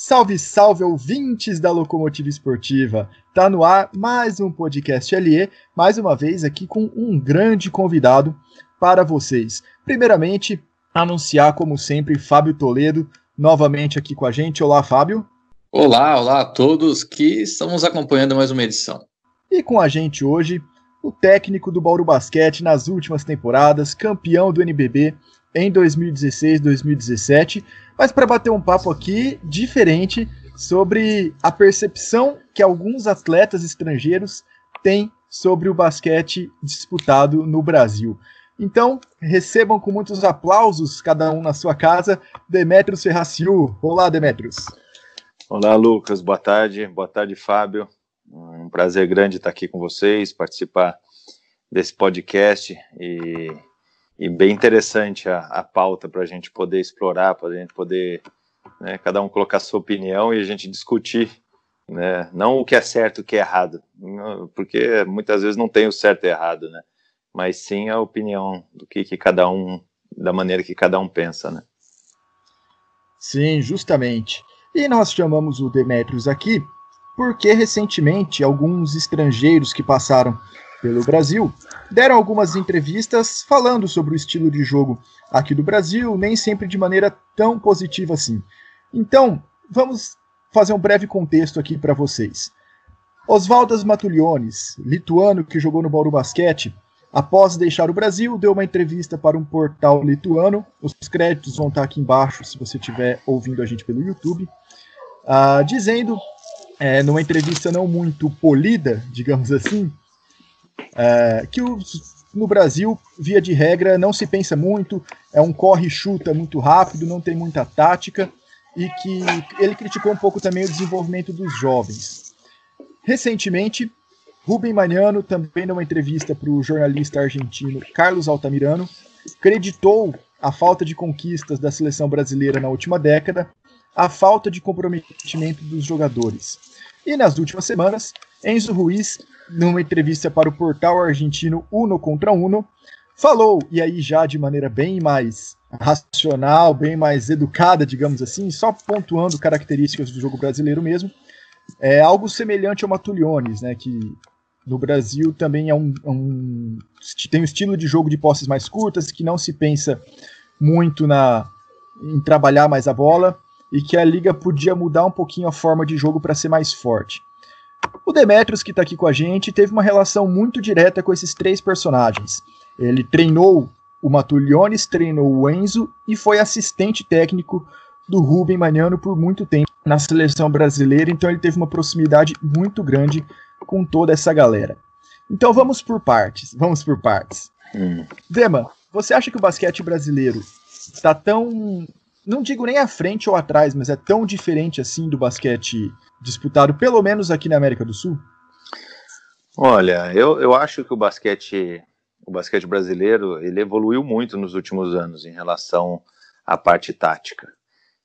Salve, salve, ouvintes da Locomotiva Esportiva! Tá no ar mais um podcast LE, mais uma vez aqui com um grande convidado para vocês. Primeiramente, anunciar, como sempre, Fábio Toledo, novamente aqui com a gente. Olá, Fábio. Olá a todos que estamos acompanhando mais uma edição. E com a gente hoje, o técnico do Bauru Basquete nas últimas temporadas, campeão do NBB em 2016, 2017, mas para bater um papo aqui diferente sobre a percepção que alguns atletas estrangeiros têm sobre o basquete disputado no Brasil. Então, recebam com muitos aplausos, cada um na sua casa, Demetrios Ferraciu. Olá, Demetrios. Olá, Lucas. Boa tarde, Fábio. Um prazer grande estar aqui com vocês, participar desse podcast e bem interessante a pauta para a gente poder explorar, para a gente poder, né, cada um colocar sua opinião e a gente discutir, né, não o que é certo e o que é errado, porque muitas vezes não tem o certo e errado, né, mas sim a opinião do que cada um, da maneira que cada um pensa, né. Sim, justamente. E nós chamamos o Demetrios aqui porque recentemente alguns estrangeiros que passaram pelo Brasil deram algumas entrevistas falando sobre o estilo de jogo aqui do Brasil, nem sempre de maneira tão positiva assim. Então, vamos fazer um breve contexto aqui para vocês. Osvaldas Matulionis, lituano que jogou no Bauru Basquete, após deixar o Brasil, deu uma entrevista para um portal lituano. Os créditos vão estar aqui embaixo se você estiver ouvindo a gente pelo YouTube, dizendo, numa entrevista não muito polida, digamos assim, que no Brasil, via de regra, não se pensa muito, é um corre-chuta muito rápido, não tem muita tática, e que ele criticou um pouco também o desenvolvimento dos jovens. Recentemente, Rubem Magnano, também numa entrevista para o jornalista argentino Carlos Altamirano, creditou a falta de conquistas da seleção brasileira na última década, a falta de comprometimento dos jogadores. E nas últimas semanas, Enzo Ruiz, numa entrevista para o portal argentino Uno contra Uno, falou, e aí já de maneira bem mais racional, bem mais educada, digamos assim, só pontuando características do jogo brasileiro mesmo, algo semelhante ao Matulionis, né, que no Brasil também tem um estilo de jogo de posses mais curtas, que não se pensa muito em trabalhar mais a bola, e que a liga podia mudar um pouquinho a forma de jogo para ser mais forte. O Demetrios, que está aqui com a gente, teve uma relação muito direta com esses três personagens. Ele treinou o Matulionis, treinou o Enzo e foi assistente técnico do Rubem Magnano por muito tempo na seleção brasileira, então ele teve uma proximidade muito grande com toda essa galera. Então vamos por partes. Dema, você acha que o basquete brasileiro está tão, não digo nem à frente ou atrás, mas é tão diferente assim do basquete disputado, pelo menos aqui na América do Sul? Olha, eu acho que o basquete brasileiro, ele evoluiu muito nos últimos anos em relação à parte tática.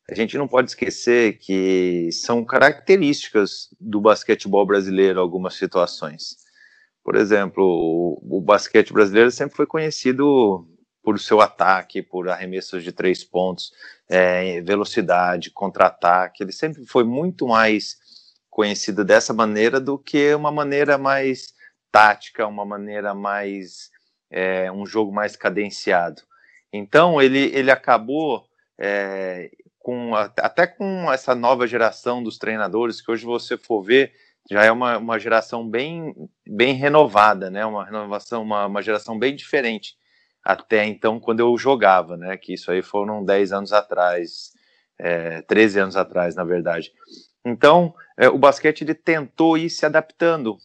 A gente não pode esquecer que são características do basquetebol brasileiro algumas situações. Por exemplo, o basquete brasileiro sempre foi conhecido por seu ataque, por arremessos de 3 pontos, velocidade, contra-ataque. Ele sempre foi muito mais conhecido dessa maneira do que uma maneira mais tática, uma maneira mais, um jogo mais cadenciado. Então ele acabou, até com essa nova geração dos treinadores, que hoje você for ver, já é uma geração bem renovada, né? Uma geração bem diferente até então, quando eu jogava, né? Que isso aí foram 10 anos atrás, 13 anos atrás, na verdade. Então, o basquete ele tentou ir se adaptando,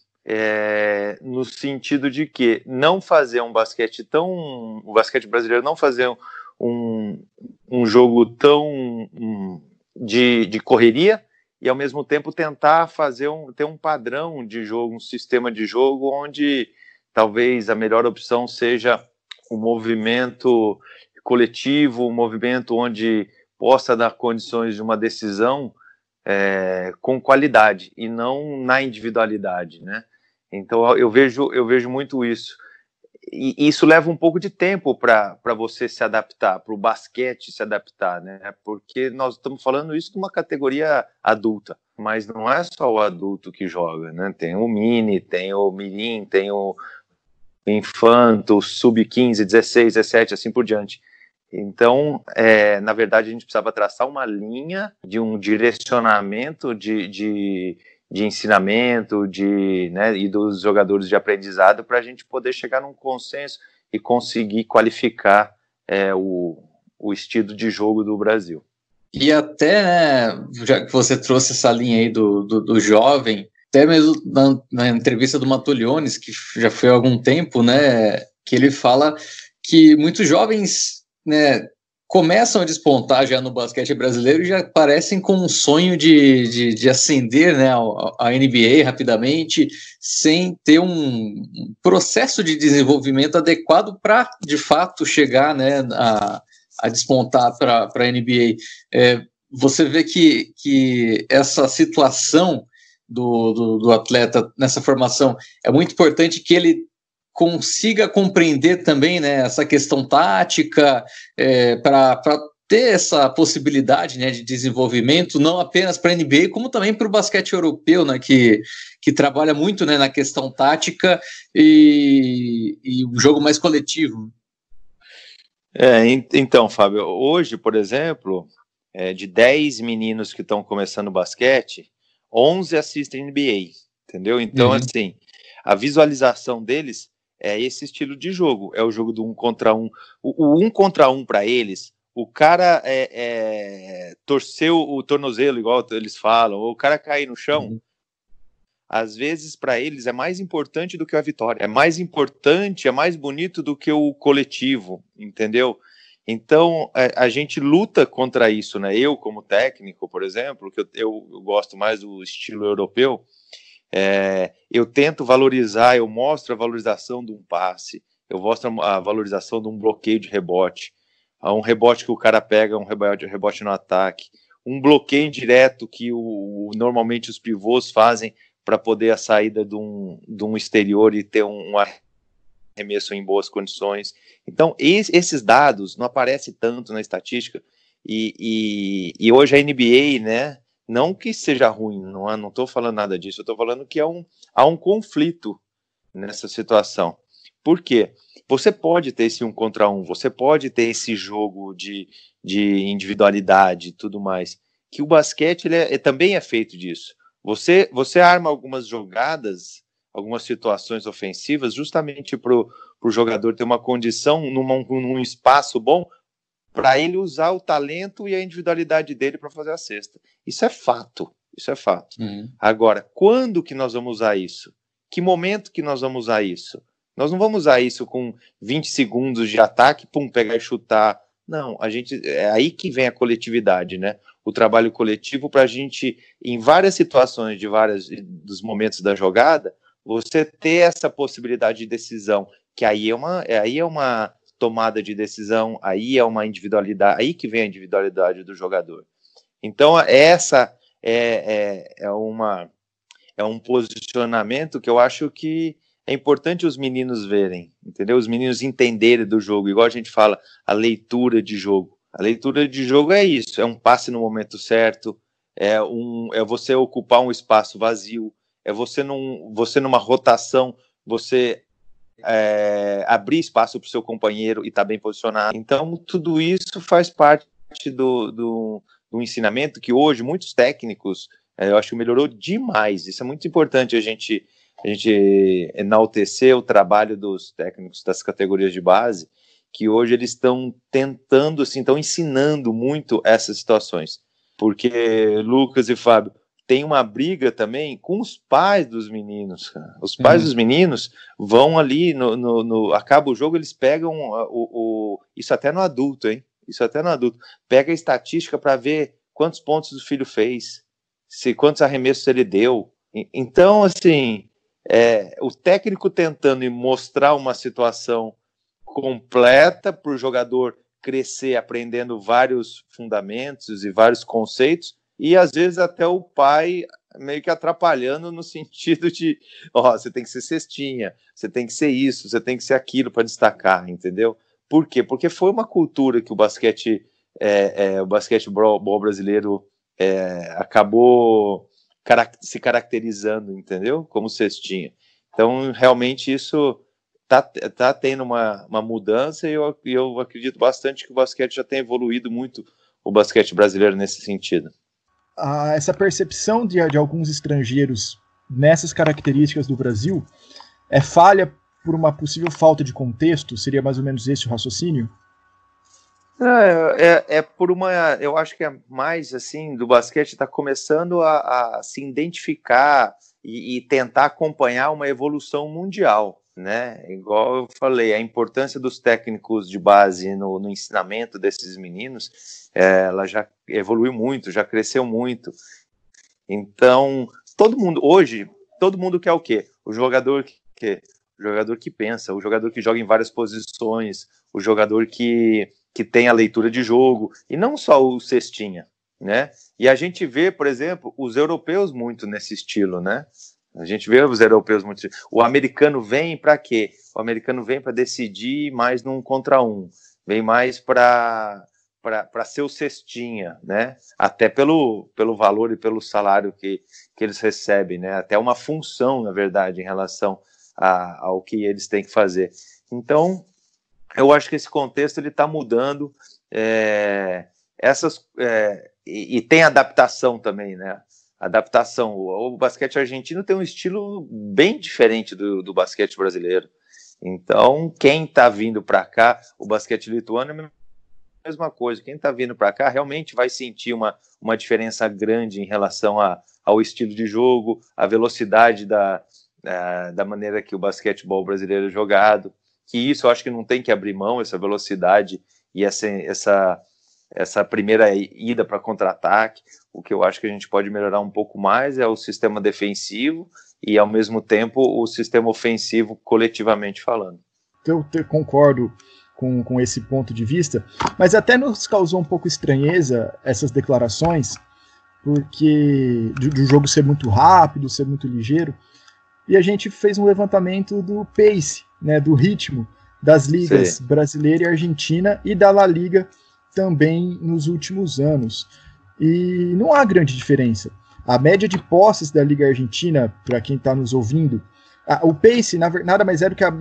no sentido de que não fazer o basquete brasileiro não fazer um jogo tão de correria e ao mesmo tempo tentar ter um padrão de jogo, um sistema de jogo onde talvez a melhor opção seja o movimento coletivo, um movimento onde possa dar condições de uma decisão com qualidade e não na individualidade, né? Então eu vejo muito isso. E isso leva um pouco de tempo para você se adaptar, para o basquete se adaptar, né? Porque nós estamos falando isso de uma categoria adulta, mas não é só o adulto que joga, né? Tem o mini, tem o mirim, tem o infanto, sub-15, 16, 17, assim por diante. Então, na verdade, a gente precisava traçar uma linha de um direcionamento de ensinamento, né, e dos jogadores de aprendizado para a gente poder chegar num consenso e conseguir qualificar o estilo de jogo do Brasil. E até, né, já que você trouxe essa linha aí do jovem, até mesmo na entrevista do Matuliones, que já foi há algum tempo, né, que ele fala que muitos jovens, né, começam a despontar já no basquete brasileiro e já parecem com um sonho de ascender, né, a NBA rapidamente, sem ter um processo de desenvolvimento adequado para, de fato, chegar, né, a despontar para a NBA. Você vê que essa situação do atleta nessa formação é muito importante, que ele consiga compreender também, né, essa questão tática, para ter essa possibilidade, né, de desenvolvimento, não apenas para a NBA, como também para o basquete europeu, né, que trabalha muito, né, na questão tática e um jogo mais coletivo. Então, Fábio, hoje, por exemplo, de 10 meninos que estão começando basquete, 11 assistem NBA, entendeu? Então, assim, a visualização deles é esse estilo de jogo, é o jogo do 1 contra 1. O 1 contra 1 para eles, o cara torceu o tornozelo, igual eles falam, ou o cara cair no chão, às vezes para eles é mais importante do que a vitória, é mais importante, é mais bonito do que o coletivo, entendeu? Então, a gente luta contra isso, né? Eu, como técnico, por exemplo, que eu gosto mais do estilo europeu, eu tento valorizar, eu mostro a valorização de um passe, eu mostro a valorização de um bloqueio de rebote, um rebote que o cara pega, um rebote no ataque, um bloqueio indireto que normalmente os pivôs fazem para poder a saída de um exterior e ter um arremesso em boas condições. Então, esses dados não aparecem tanto na estatística, e hoje a NBA, né, não que seja ruim, não estou falando nada disso, eu estou falando que há um conflito nessa situação. Por quê? Você pode ter esse 1 contra 1, você pode ter esse jogo de individualidade e tudo mais, que o basquete também é feito disso. Você arma algumas jogadas, algumas situações ofensivas, justamente para o jogador ter uma condição num espaço bom, para ele usar o talento e a individualidade dele para fazer a cesta. Isso é fato, isso é fato. Agora, quando que nós vamos usar isso? Que momento que nós vamos usar isso? Nós não vamos usar isso com 20 segundos de ataque, pegar e chutar. Não, é aí que vem a coletividade, né? O trabalho coletivo para a gente, em várias situações dos momentos da jogada, você ter essa possibilidade de decisão, que aí é uma tomada de decisão, aí é uma individualidade, aí que vem a individualidade do jogador. Então, essa é um posicionamento que eu acho que é importante os meninos verem, entendeu? Os meninos entenderem do jogo, igual a gente fala, a leitura de jogo. A leitura de jogo é isso, é um passe no momento certo, é você ocupar um espaço vazio, é você numa rotação, você abrir espaço para o seu companheiro e estar bem posicionado. Então, tudo isso faz parte do ensinamento que hoje muitos técnicos, eu acho que melhorou demais. Isso é muito importante a gente enaltecer o trabalho dos técnicos das categorias de base, que hoje eles estão tentando, assim, estão ensinando muito essas situações. Porque, Lucas e Fábio, tem uma briga também com os pais dos meninos, cara. Os pais dos meninos vão ali, acaba o jogo, eles pegam isso até no adulto, hein? Isso até no adulto. Pega a estatística para ver quantos pontos o filho fez, quantos arremessos ele deu. Então, assim, o técnico tentando mostrar uma situação completa para o jogador crescer aprendendo vários fundamentos e vários conceitos, e às vezes até o pai meio que atrapalhando no sentido de, ó, você tem que ser cestinha, você tem que ser isso, você tem que ser aquilo para destacar, entendeu? Por quê? Porque foi uma cultura que o basquetebol brasileiro acabou se caracterizando, entendeu? Como cestinha. Então, realmente, isso tá tendo uma mudança e eu acredito bastante que o basquete já tem evoluído muito, o basquete brasileiro nesse sentido. Essa percepção de alguns estrangeiros nessas características do Brasil é falha por uma possível falta de contexto? Seria mais ou menos esse o raciocínio? Por uma, eu acho que é mais assim, do basquete está começando a se identificar e tentar acompanhar uma evolução mundial, né? Igual eu falei, a importância dos técnicos de base no ensinamento desses meninos, ela já evoluiu muito, já cresceu muito. Então, todo mundo quer o quê? O jogador que pensa, o jogador que joga em várias posições, o jogador que tem a leitura de jogo, e não só o cestinha, né? E a gente vê, por exemplo, os europeus muito nesse estilo, né? A gente vê os europeus muito. O americano vem para quê? O americano vem para decidir mais num contra um, vem mais para ser o cestinha, né? Até pelo valor e pelo salário que eles recebem, né? Até uma função, na verdade, em relação ao que eles têm que fazer. Então, eu acho que esse contexto ele está mudando, e tem adaptação também, né? Adaptação. O basquete argentino tem um estilo bem diferente do basquete brasileiro. Então, quem está vindo para cá, o basquete lituano é a mesma coisa. Quem está vindo para cá realmente vai sentir uma diferença grande em relação ao estilo de jogo, à velocidade da maneira que o basquetebol brasileiro é jogado. Que isso eu acho que não tem que abrir mão, essa velocidade e essa primeira ida para contra-ataque. O que eu acho que a gente pode melhorar um pouco mais é o sistema defensivo e, ao mesmo tempo, o sistema ofensivo, coletivamente falando. Eu concordo com esse ponto de vista, mas até nos causou um pouco estranheza essas declarações, porque do jogo ser muito rápido, ser muito ligeiro, e a gente fez um levantamento do pace, né, do ritmo das ligas brasileira e argentina e da La Liga também nos últimos anos. E não há grande diferença. A média de posses da Liga Argentina, para quem está nos ouvindo, o pace nada mais é do que a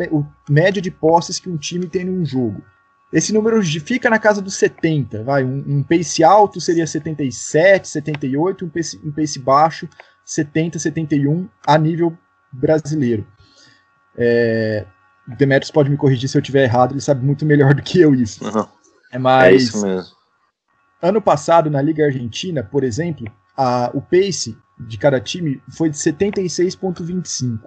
média de posses que um time tem num jogo. Esse número fica na casa dos 70, vai. Um pace alto seria 77, 78, um pace baixo 70, 71 a nível brasileiro. O Demetrios pode me corrigir se eu estiver errado, ele sabe muito melhor do que eu isso. Uhum. Mas, é isso mesmo. Ano passado, na Liga Argentina, por exemplo, o pace de cada time foi de 76,25.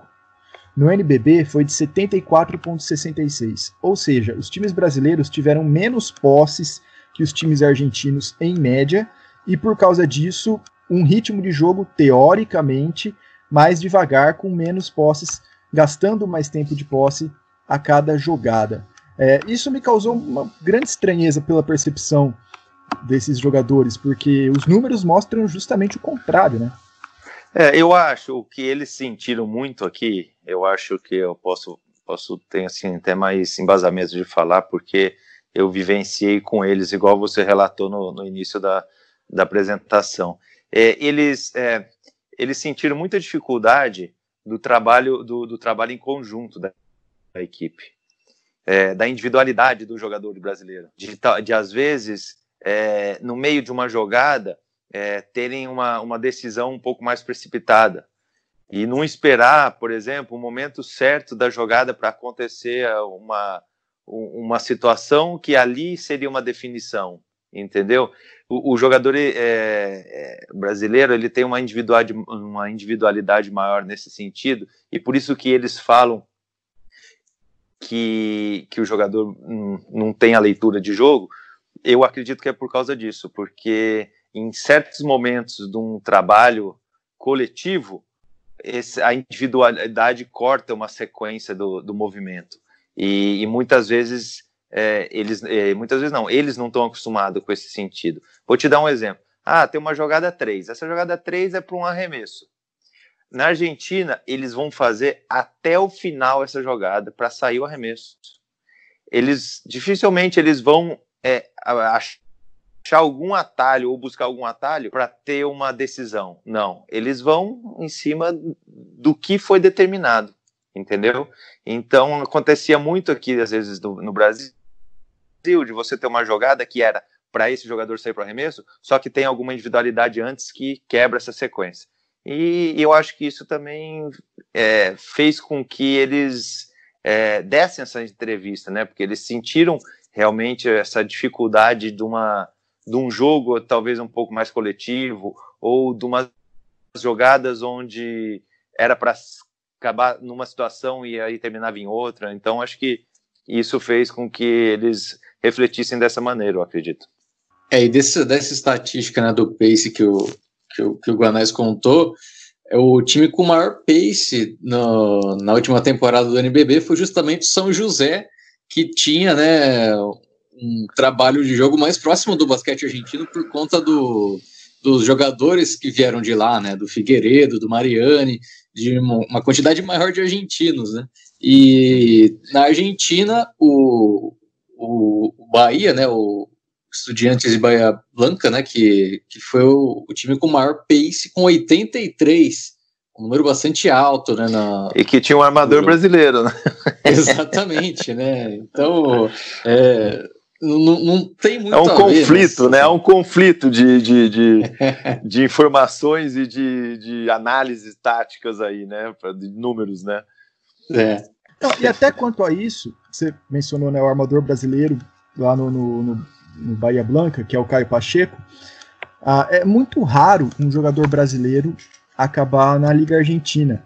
No NBB foi de 74,66. Ou seja, os times brasileiros tiveram menos posses que os times argentinos em média, e por causa disso, um ritmo de jogo teoricamente mais devagar, com menos posses, gastando mais tempo de posse a cada jogada. Isso me causou uma grande estranheza pela percepção desses jogadores, porque os números mostram justamente o contrário, né? Eu acho o que eles sentiram muito aqui, eu acho que eu posso ter assim, até mais embasamento de falar, porque eu vivenciei com eles, igual você relatou no início da apresentação. Eles sentiram muita dificuldade do trabalho em conjunto da equipe, da individualidade do jogador brasileiro, de às vezes, no meio de uma jogada, terem uma decisão um pouco mais precipitada e não esperar, por exemplo, o momento certo da jogada para acontecer uma situação que ali seria uma definição, entendeu? O jogador brasileiro, ele tem uma individualidade maior nesse sentido, e por isso que eles falam que o jogador não tem a leitura de jogo. Eu acredito que é por causa disso, porque em certos momentos de um trabalho coletivo, a individualidade corta uma sequência do movimento. E muitas vezes, eles não estão acostumados com esse sentido. Vou te dar um exemplo. tem uma jogada 3. Essa jogada 3 é para um arremesso. Na Argentina, eles vão fazer até o final essa jogada para sair o arremesso. Dificilmente eles vão achar algum atalho ou buscar algum atalho para ter uma decisão. Não, eles vão em cima do que foi determinado, entendeu? Então, acontecia muito aqui, às vezes, no Brasil, de você ter uma jogada que era para esse jogador sair para o arremesso, só que tem alguma individualidade antes que quebra essa sequência. E eu acho que isso também fez com que eles dessem essa entrevista, né? Porque eles sentiram realmente essa dificuldade de um jogo talvez um pouco mais coletivo, ou de umas jogadas onde era para acabar numa situação e aí terminava em outra. Então acho que isso fez com que eles refletissem dessa maneira, eu acredito. E dessa estatística, né, do pace que o Guanais contou, o time com o maior pace na última temporada do NBB foi justamente o São José, que tinha, né, um trabalho de jogo mais próximo do basquete argentino por conta dos jogadores que vieram de lá, né, do Figueiredo, do Mariani, de uma quantidade maior de argentinos, né, e na Argentina o Bahia, né, o Estudiantes de Bahia Blanca, né, que foi o time com o maior pace, com 83, um número bastante alto, né, e que tinha um armador brasileiro, né? Exatamente, né, então não tem muito a conflito, ver, né? É um conflito de informações e de análises táticas aí, né, de números, né? Então, e até quanto a isso, você mencionou, né, o armador brasileiro lá no Bahia Blanca, que é o Caio Pacheco. É muito raro um jogador brasileiro acabar na Liga Argentina.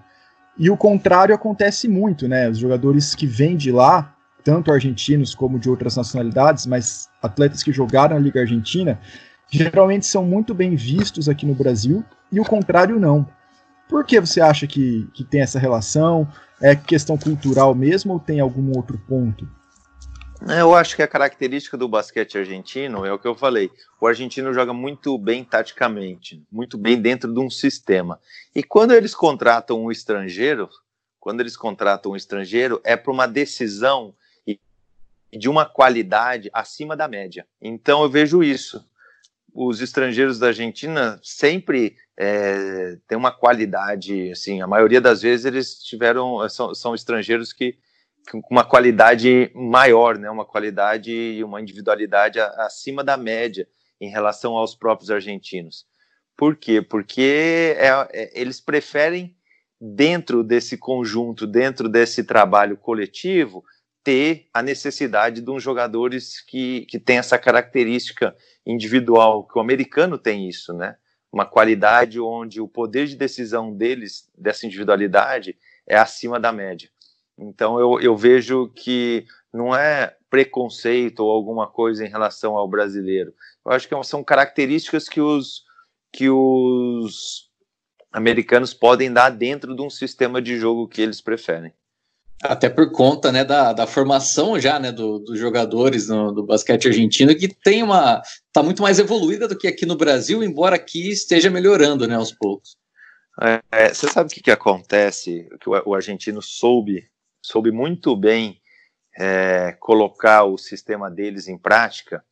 E o contrário acontece muito, né? Os jogadores que vêm de lá, tanto argentinos como de outras nacionalidades, mas atletas que jogaram na Liga Argentina, geralmente são muito bem vistos aqui no Brasil, e o contrário não. Por que você acha que tem essa relação? É questão cultural mesmo ou tem algum outro ponto? Eu acho que a característica do basquete argentino é o que eu falei. O argentino joga muito bem taticamente, muito bem dentro de um sistema. E quando eles contratam um estrangeiro, é para uma decisão de uma qualidade acima da média. Então eu vejo isso. Os estrangeiros da Argentina sempre têm uma qualidade, assim, a maioria das vezes eles são estrangeiros com uma qualidade maior, né? Uma qualidade e uma individualidade acima da média em relação aos próprios argentinos. Por quê? Porque eles preferem, dentro desse conjunto, dentro desse trabalho coletivo, ter a necessidade de uns jogadores que têm essa característica individual, que o americano tem isso, né? Uma qualidade onde o poder de decisão deles, dessa individualidade, é acima da média. Então eu vejo que não é preconceito ou alguma coisa em relação ao brasileiro. Eu acho que são características que os americanos podem dar dentro de um sistema de jogo que eles preferem. Até por conta, né, da formação já, né, dos jogadores do basquete argentino, que tá muito mais evoluída do que aqui no Brasil, embora aqui esteja melhorando, né, aos poucos. Você sabe o que acontece? Que o argentino soube muito bem colocar o sistema deles em prática,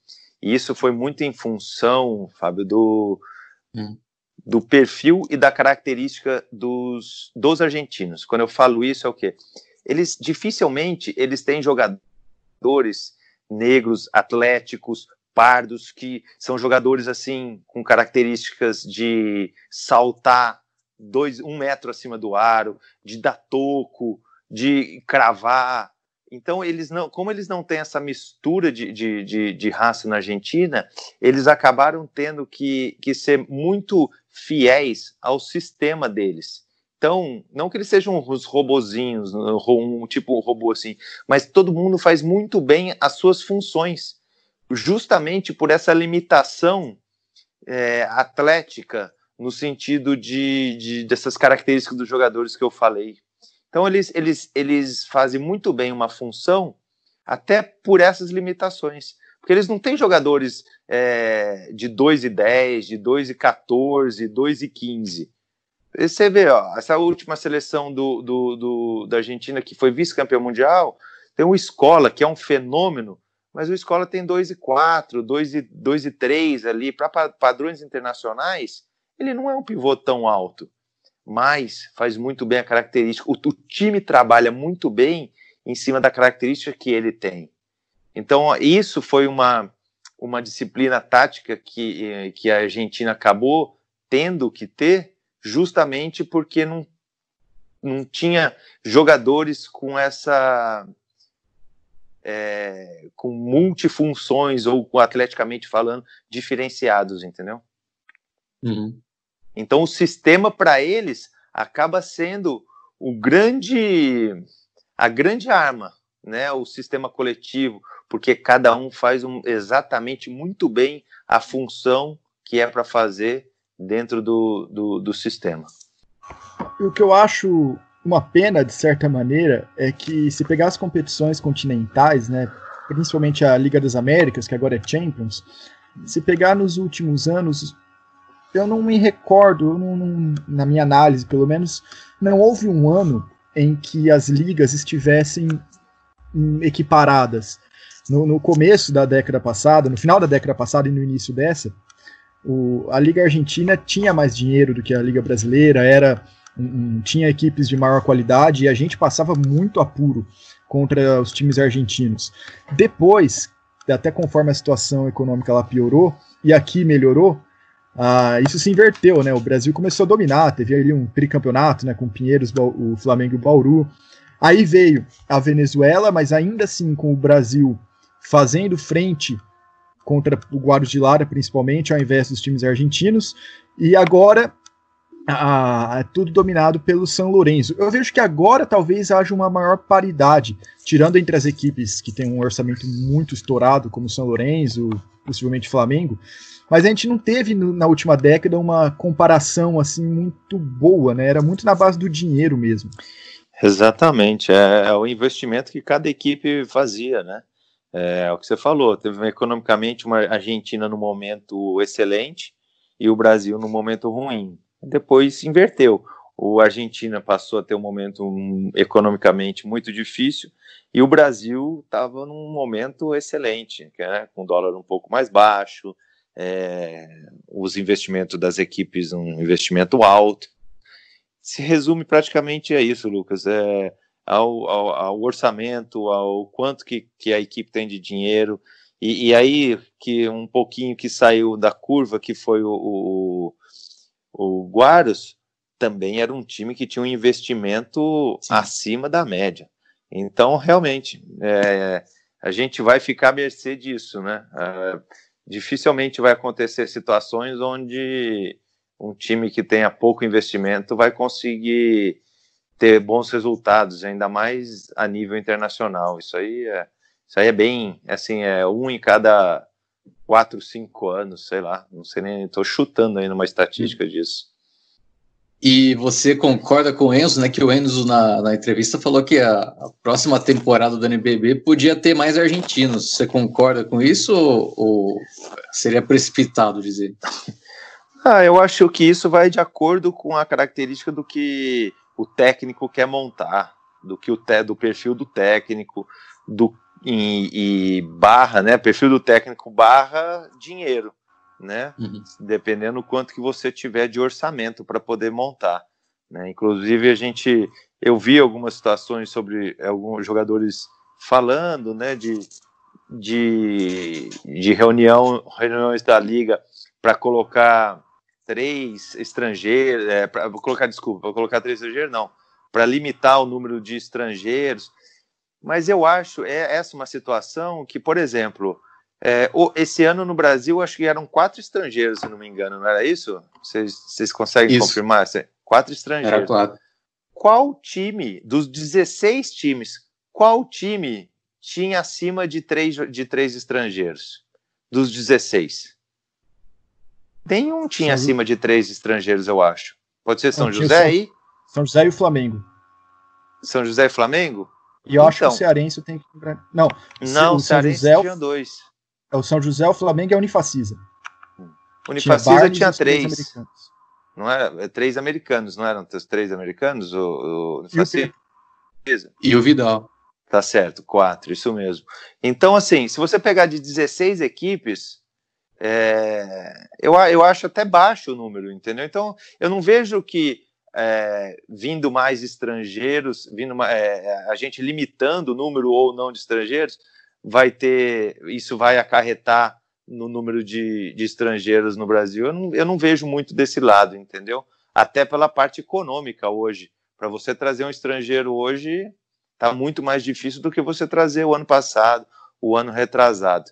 e isso foi muito em função, Fábio, do perfil e da característica dos argentinos. Quando eu falo isso, é o quê? Dificilmente eles têm jogadores negros, atléticos, pardos, que são jogadores assim com características de saltar 1 metro acima do aro, de dar toco, de cravar. Então, como eles não têm essa mistura de raça na Argentina, eles acabaram tendo que ser muito fiéis ao sistema deles. Então, não que eles sejam os robozinhos, tipo um robô assim, mas todo mundo faz muito bem as suas funções, justamente por essa limitação atlética, no sentido dessas características dos jogadores que eu falei. Então, eles fazem muito bem uma função, até por essas limitações. Porque eles não têm jogadores de 2,10, de 2,14, 2,15. Você vê, ó, essa última seleção da Argentina, que foi vice-campeão mundial, tem o Scola, que é um fenômeno, mas o Scola tem 2,4, 2,3 ali, para padrões internacionais, ele não é um pivô tão alto, mas faz muito bem a característica. O time trabalha muito bem em cima da característica que ele tem. Então, isso foi uma disciplina tática que a Argentina acabou tendo que ter, justamente porque não tinha jogadores com essa... com multifunções, ou atleticamente falando, diferenciados, entendeu? Uhum. Então o sistema para eles acaba sendo a grande arma, né? O sistema coletivo, porque cada um faz exatamente muito bem a função que é para fazer dentro do sistema. O que eu acho uma pena, de certa maneira, é que se pegar as competições continentais, né, principalmente a Liga das Américas, que agora é Champions, se pegar nos últimos anos, eu não me recordo, na minha análise pelo menos, não houve um ano em que as ligas estivessem equiparadas. No começo da década passada, no final da década passada e no início dessa, a Liga Argentina tinha mais dinheiro do que a Liga Brasileira, tinha equipes de maior qualidade e a gente passava muito apuro contra os times argentinos. Depois, até conforme a situação econômica lá piorou e aqui melhorou, isso se inverteu, né? O Brasil começou a dominar, teve ali um tricampeonato, né, com Pinheiros, o Flamengo e o Bauru. Aí veio a Venezuela, mas ainda assim com o Brasil fazendo frente contra o Guarujá de Lara, principalmente, ao invés dos times argentinos. E agora é tudo dominado pelo São Lourenço. Eu vejo que agora talvez haja uma maior paridade, tirando entre as equipes que têm um orçamento muito estourado, como o São Lourenço, possivelmente Flamengo, mas a gente não teve na última década uma comparação assim muito boa, né? Era muito na base do dinheiro mesmo. Exatamente, é o investimento que cada equipe fazia, né? É o que você falou, teve economicamente uma Argentina no momento excelente e o Brasil no momento ruim. Depois inverteu. O Argentina passou a ter um momento economicamente muito difícil e o Brasil estava num momento excelente, né? Com o dólar um pouco mais baixo, os investimentos das equipes, um investimento alto. Se resume praticamente a isso, Lucas, ao orçamento, ao quanto que a equipe tem de dinheiro, e aí que um pouquinho que saiu da curva, que foi o Guarus, também era um time que tinha um investimento acima da média. Então, realmente, a gente vai ficar à mercê disso, né? Dificilmente vai acontecer situações onde um time que tenha pouco investimento vai conseguir ter bons resultados, ainda mais a nível internacional. Isso aí é bem, assim, um em cada 4, 5 anos, sei lá, não sei nem, estou chutando aí numa estatística disso. E você concorda com o Enzo, né, que o Enzo na entrevista falou que a próxima temporada do NBB podia ter mais argentinos. Você concorda com isso ou seria precipitado dizer? Eu acho que isso vai de acordo com a característica do que o técnico quer montar, do perfil do técnico, e barra, né, perfil do técnico barra dinheiro, né, dependendo do quanto que você tiver de orçamento para poder montar, né. Inclusive eu vi algumas situações sobre alguns jogadores falando, né, de reuniões da liga para colocar 3 estrangeiros, vou colocar 3 estrangeiros, não, para limitar o número de estrangeiros. Mas eu acho essa uma situação que, por exemplo, esse ano no Brasil, acho que eram 4 estrangeiros, se não me engano, não era isso? Vocês conseguem confirmar? 4 estrangeiros. Era 4. Qual time, dos 16 times, qual time tinha acima de 3 estrangeiros? Dos 16? Nenhum tinha acima de 3 estrangeiros, eu acho. Pode ser São José aí? São José e o Flamengo. São José e Flamengo? E eu acho que o Cearense tem que lembrar. Não, o Cearense tinha 2. É o São José, o Flamengo e a Unifacisa. Unifacisa tinha 3. Não era? 3 americanos, não eram os 3 americanos? O Unifacisa? E o Vidal. Tá certo, 4, isso mesmo. Então, assim, se você pegar de 16 equipes, eu acho até baixo o número, entendeu? Então, eu não vejo que vindo mais estrangeiros, a gente limitando o número ou não de estrangeiros, isso vai acarretar no número de estrangeiros no Brasil. Eu não vejo muito desse lado, entendeu? Até pela parte econômica hoje. Para você trazer um estrangeiro hoje, está muito mais difícil do que você trazer o ano passado, o ano retrasado.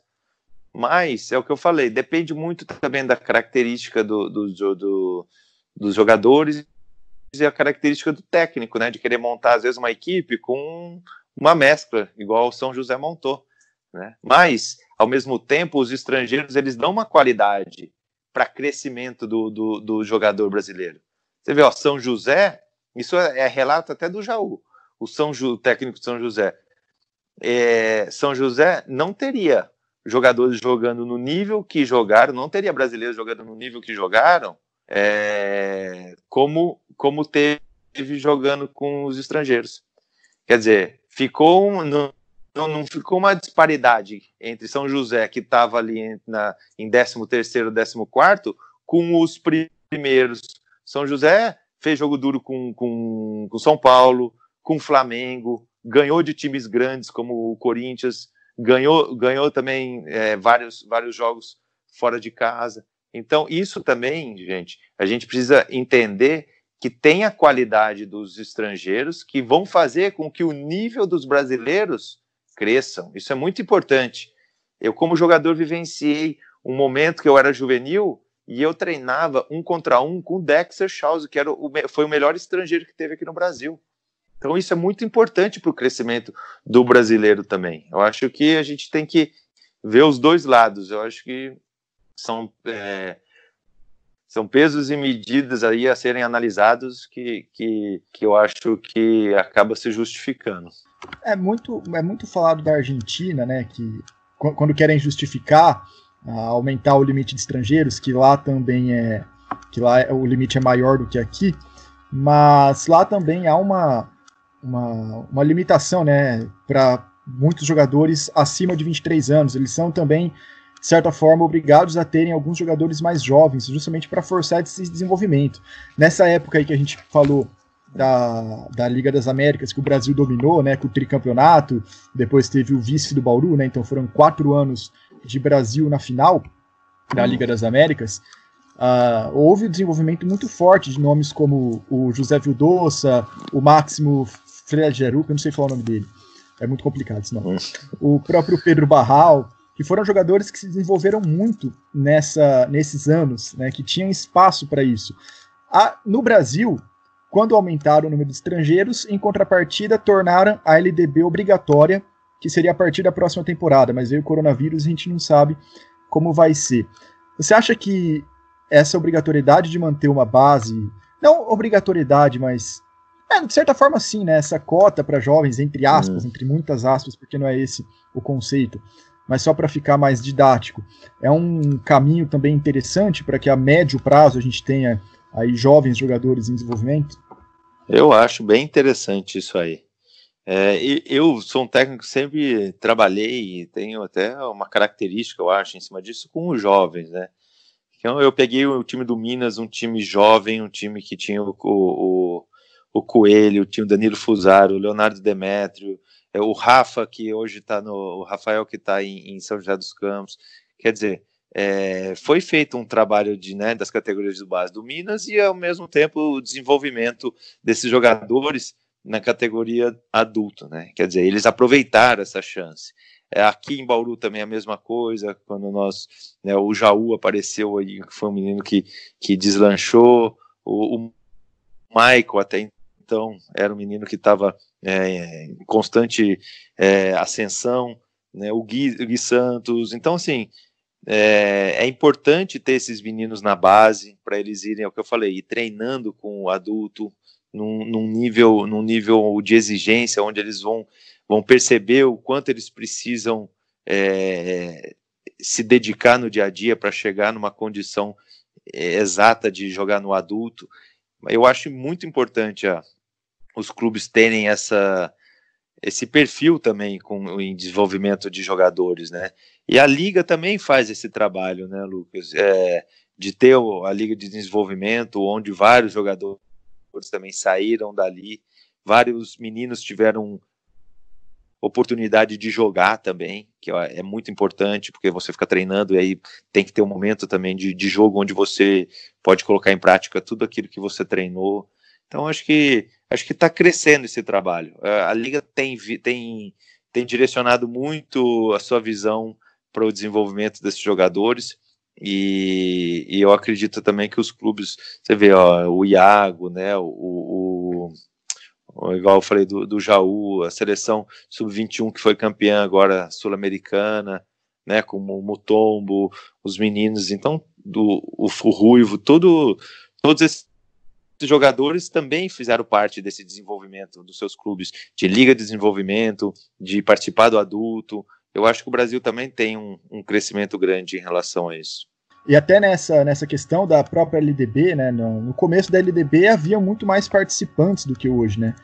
Mas, é o que eu falei, depende muito também da característica dos jogadores e a característica do técnico, né? De querer montar, às vezes, uma equipe com uma mescla, igual o São José montou, né? Mas, ao mesmo tempo, os estrangeiros, eles dão uma qualidade para crescimento do jogador brasileiro. Você vê, ó, São José, isso é relato até do Jaú, o técnico de São José. São José não teria jogadores jogando no nível que jogaram, não teria brasileiros jogando no nível que jogaram, como teve jogando com os estrangeiros. Quer dizer, não ficou uma disparidade entre São José, que estava ali em 13º, 14º, com os primeiros. São José fez jogo duro com São Paulo, com o Flamengo, ganhou de times grandes como o Corinthians, ganhou também vários jogos fora de casa. Então, isso também, gente, a gente precisa entender que tem a qualidade dos estrangeiros que vão fazer com que o nível dos brasileiros cresçam. Isso é muito importante. Eu, como jogador, vivenciei um momento que eu era juvenil e eu treinava 1 contra 1 com o Dexter Chause, que foi o melhor estrangeiro que teve aqui no Brasil. Então isso é muito importante para o crescimento do brasileiro também. Eu acho que a gente tem que ver os dois lados. Eu acho que são pesos e medidas aí a serem analisados que eu acho que acaba se justificando. É muito falado da Argentina, né, que quando querem justificar aumentar o limite de estrangeiros, que lá também o limite é maior do que aqui, mas lá também há uma limitação, né, para muitos jogadores acima de 23 anos. Eles são também, de certa forma, obrigados a terem alguns jogadores mais jovens, justamente para forçar esse desenvolvimento. Nessa época aí que a gente falou da Liga das Américas, que o Brasil dominou, né, com o tricampeonato, depois teve o vice do Bauru, né, então foram 4 anos de Brasil na final da Liga das Américas. Houve um desenvolvimento muito forte de nomes como o José Vildoça, o Máximo Frederik, eu não sei falar o nome dele, é muito complicado esse nome. O próprio Pedro Barral, que foram jogadores que se desenvolveram muito nesses anos, né, que tinham espaço para isso. No Brasil, quando aumentaram o número de estrangeiros, em contrapartida, tornaram a LDB obrigatória, que seria a partir da próxima temporada, mas veio o coronavírus e a gente não sabe como vai ser. Você acha que essa obrigatoriedade de manter uma base, não obrigatoriedade, mas de certa forma sim, né, essa cota para jovens, entre aspas, entre muitas aspas, porque não é esse o conceito, mas só para ficar mais didático, é um caminho também interessante para que a médio prazo a gente tenha aí jovens jogadores em desenvolvimento? Eu acho bem interessante isso aí. Eu sou um técnico que sempre trabalhei e tenho até uma característica, eu acho, em cima disso, com os jovens, né? Então eu peguei o time do Minas, um time jovem, um time que tinha o Coelho, tinha o Danilo Fusaro, o Leonardo Demétrio, o Rafa, que hoje está o Rafael, que está em São José dos Campos. Quer dizer, foi feito um trabalho das categorias de base do Minas e, ao mesmo tempo, o desenvolvimento desses jogadores na categoria adulto, né? Quer dizer, eles aproveitaram essa chance. Aqui em Bauru também a mesma coisa, quando o Jaú apareceu aí, que foi um menino que deslanchou, o Michael até então era um menino que estava em constante ascensão, né? O Gui Santos. Então, assim, é importante ter esses meninos na base para eles irem, é o que eu falei, ir treinando com o adulto num nível de exigência, onde eles vão perceber o quanto eles precisam se dedicar no dia a dia para chegar numa condição exata de jogar no adulto. Eu acho muito importante os clubes terem esse perfil também em desenvolvimento de jogadores, né? E a Liga também faz esse trabalho, né, Lucas? De ter a Liga de Desenvolvimento, onde vários jogadores também saíram dali, vários meninos tiveram oportunidade de jogar também, que é muito importante, porque você fica treinando e aí tem que ter um momento também de jogo onde você pode colocar em prática tudo aquilo que você treinou. Então acho que está crescendo esse trabalho. A Liga tem direcionado muito a sua visão para o desenvolvimento desses jogadores, e eu acredito também que os clubes, você vê, o Iago, né, igual eu falei do Jaú, a seleção sub-21 que foi campeã agora sul-americana, né, como o Mutombo, os meninos, então o Ruivo, todos esses jogadores também fizeram parte desse desenvolvimento dos seus clubes, de liga de desenvolvimento, de participar do adulto. Eu acho que o Brasil também tem um crescimento grande em relação a isso. E até nessa questão da própria LDB, né, no começo da LDB havia muito mais participantes do que hoje, né?